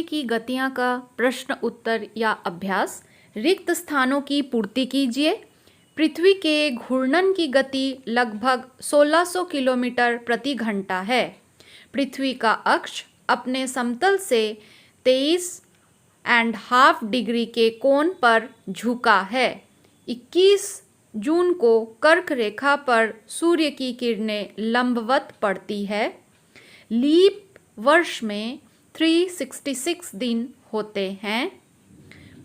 पृथ्वी की गतियां का प्रश्न उत्तर या अभ्यास। रिक्त स्थानों की पूर्ति कीजिए। पृथ्वी के घूर्णन की गति लगभग 1600 किलोमीटर प्रति घंटा है। पृथ्वी का अक्ष अपने समतल से 23.5 डिग्री के कोण पर झुका है। 21 जून को कर्क रेखा पर सूर्य की किरणें लंबवत पड़ती है। लीप वर्ष में 366 दिन होते हैं।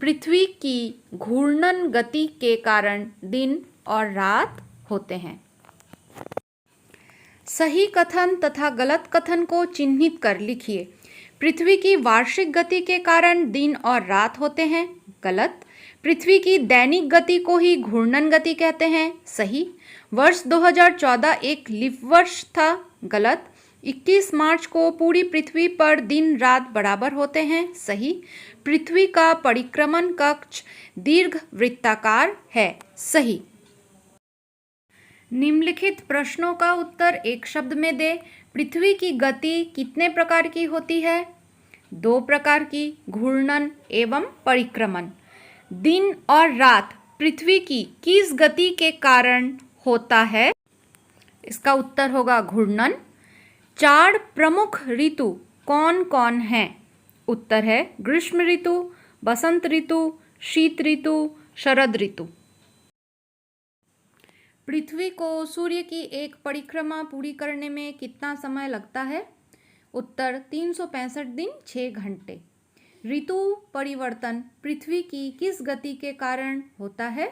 पृथ्वी की घूर्णन गति के कारण दिन और रात होते हैं। सही कथन तथा गलत कथन को चिन्हित कर लिखिए। पृथ्वी की वार्षिक गति के कारण दिन और रात होते हैं। गलत। पृथ्वी की दैनिक गति को ही घूर्णन गति कहते हैं। सही। वर्ष 2014 एक लीप वर्ष था। गलत। 21 मार्च को पूरी पृथ्वी पर दिन रात बराबर होते हैं। सही। पृथ्वी का परिक्रमण कक्ष दीर्घ वृत्ताकार है। सही। निम्नलिखित प्रश्नों का उत्तर एक शब्द में दे। पृथ्वी की गति कितने प्रकार की होती है? 2 प्रकार की, घूर्णन एवं परिक्रमण। दिन और रात पृथ्वी की किस गति के कारण होता है? इसका उत्तर होगा घूर्णन। 4 प्रमुख ऋतु कौन कौन हैं? उत्तर है ग्रीष्म ऋतु, बसंत ऋतु, शीत ऋतु, शरद ऋतु। पृथ्वी को सूर्य की एक परिक्रमा पूरी करने में कितना समय लगता है? उत्तर 365 दिन 6 घंटे। ऋतु परिवर्तन पृथ्वी की किस गति के कारण होता है?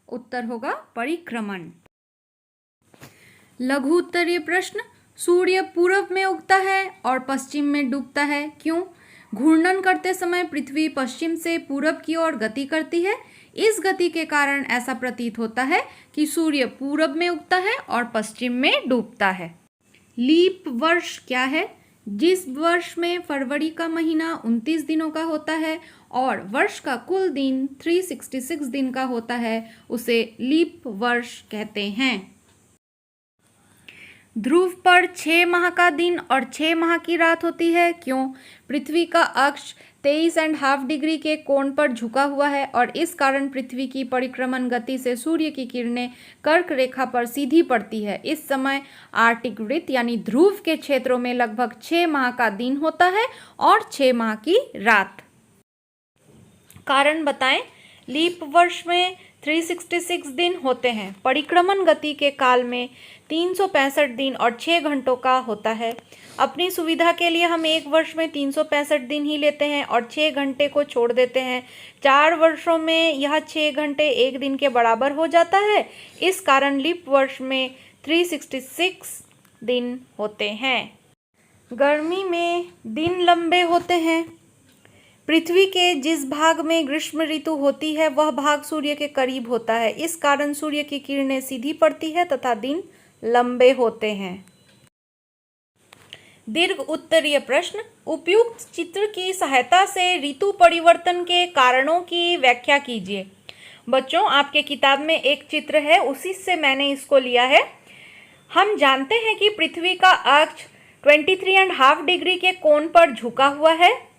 उत्तर होगा परिक्रमण। लघु उत्तरीय प्रश्न। सूर्य पूर्व में उगता है और पश्चिम में डूबता है, क्यों? घूर्णन करते समय पृथ्वी पश्चिम से पूरब की ओर गति करती है। इस गति के कारण ऐसा प्रतीत होता है कि सूर्य पूरब में उगता है और पश्चिम में डूबता है। लीप वर्ष क्या है? जिस वर्ष में फरवरी का महीना 29 दिनों का होता है और वर्ष का कुल दिन 366 दिन का होता है, उसे लीप वर्ष कहते हैं। ध्रुव पर 6 माह का दिन और 6 माह की रात होती है, क्यों? पृथ्वी का अक्ष 23.5 डिग्री के कोण पर झुका हुआ है और इस कारण पृथ्वी की परिक्रमण गति से सूर्य की किरणें कर्क रेखा पर सीधी पड़ती है। इस समय आर्टिक वृत्त यानी ध्रुव के क्षेत्रों में लगभग 6 माह का दिन होता है और 6 माह की रात। कारण बताएं। लीप वर्ष में 366 दिन होते हैं। परिक्रमण गति के काल में 365 दिन और 6 घंटों का होता है। अपनी सुविधा के लिए हम एक वर्ष में 365 दिन ही लेते हैं और 6 घंटे को छोड़ देते हैं। 4 वर्षों में यह 6 घंटे एक दिन के बराबर हो जाता है। इस कारण लीप वर्ष में 366 दिन होते हैं। गर्मी में दिन लंबे होते हैं। पृथ्वी के जिस भाग में ग्रीष्म ऋतु होती है वह भाग सूर्य के करीब होता है। इस कारण सूर्य की किरणें सीधी पड़ती है तथा दिन लंबे होते हैं। दीर्घ उत्तरीय प्रश्न। उपयुक्त चित्र की सहायता से ऋतु परिवर्तन के कारणों की व्याख्या कीजिए। बच्चों, आपके किताब में एक चित्र है, उसी से मैंने इसको लिया है। हम जानते हैं कि पृथ्वी का अक्ष 23.5 डिग्री के कोण पर झुका हुआ है।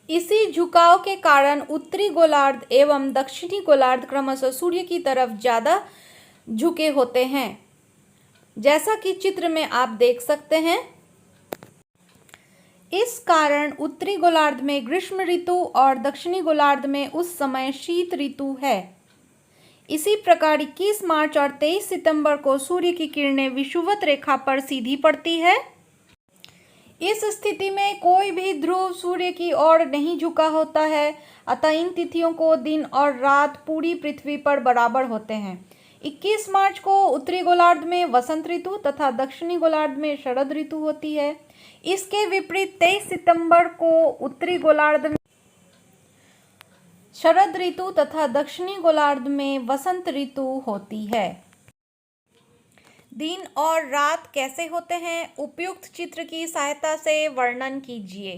इसी झुकाव के कारण उत्तरी गोलार्ध एवं दक्षिणी गोलार्ध क्रमशः सूर्य की तरफ ज़्यादा झुके होते हैं, जैसा कि चित्र में आप देख सकते हैं। इस कारण उत्तरी गोलार्ध में ग्रीष्म ऋतु और दक्षिणी गोलार्ध में उस समय शीत ऋतु है। इसी प्रकार 21 मार्च और 23 सितंबर को सूर्य की किरणें विषुवत रेखा पर सीधी पड़ती है। इस स्थिति में कोई भी ध्रुव सूर्य की ओर नहीं झुका होता है, अतः इन तिथियों को दिन और रात पूरी पृथ्वी पर बराबर होते हैं। 21 मार्च को उत्तरी गोलार्ध में वसंत ऋतु तथा दक्षिणी गोलार्ध में शरद ऋतु होती है। इसके विपरीत 23 सितंबर को उत्तरी गोलार्ध में शरद ऋतु तथा दक्षिणी गोलार्ध में वसंत ऋतु होती है। दिन और रात कैसे होते हैं? उपयुक्त चित्र की सहायता से वर्णन कीजिए।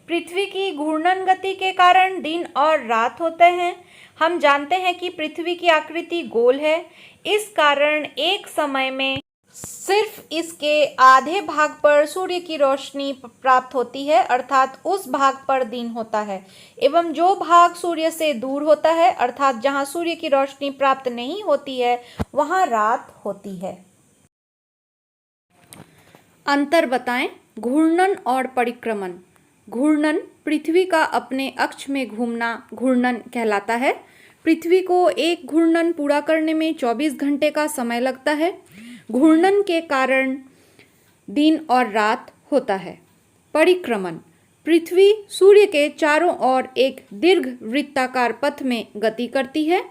पृथ्वी की घूर्णन गति के कारण दिन और रात होते हैं। हम जानते हैं कि पृथ्वी की आकृति गोल है। इस कारण एक समय में सिर्फ इसके आधे भाग पर सूर्य की रोशनी प्राप्त होती है, अर्थात उस भाग पर दिन होता है, एवं जो भाग सूर्य से दूर होता है, अर्थात जहां सूर्य की रोशनी प्राप्त नहीं होती है, वहां रात होती है। अंतर बताएं। घूर्णन और परिक्रमण। घूर्णन पृथ्वी का अपने अक्ष में घूमना घूर्णन कहलाता है। पृथ्वी को एक घूर्णन पूरा करने में 24 घंटे का समय लगता है। घूर्णन के कारण दिन और रात होता है। परिक्रमण। पृथ्वी सूर्य के चारों ओर एक दीर्घ वृत्ताकार पथ में गति करती है,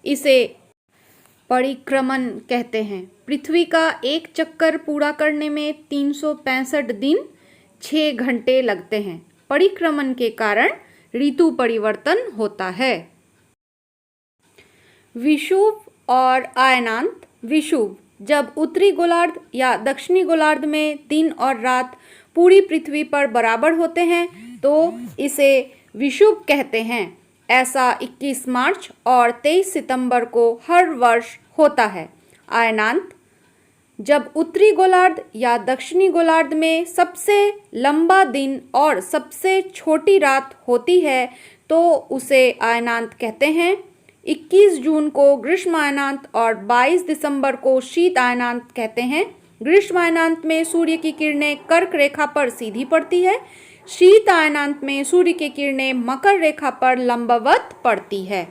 इसे परिक्रमण कहते हैं। पृथ्वी का एक चक्कर पूरा करने में 365 दिन 6 घंटे लगते हैं। परिक्रमण के कारण ऋतु परिवर्तन होता है। विषुव और अयनांत। विषुव जब उत्तरी गोलार्ध या दक्षिणी गोलार्ध में दिन और रात पूरी पृथ्वी पर बराबर होते हैं तो इसे विषुव कहते हैं। ऐसा 21 मार्च और 23 सितंबर को हर वर्ष होता है। अयनांत जब उत्तरी गोलार्ध या दक्षिणी गोलार्ध में सबसे लंबा दिन और सबसे छोटी रात होती है तो उसे अयनांत कहते हैं। 21 जून को ग्रीष्म अयनांत और 22 दिसंबर को शीत अयनांत कहते हैं। ग्रीष्म अयनांत में सूर्य की किरणें कर्क रेखा पर सीधी पड़ती है। शीत अयनांत में सूर्य की किरणें मकर रेखा पर लंबवत पड़ती है।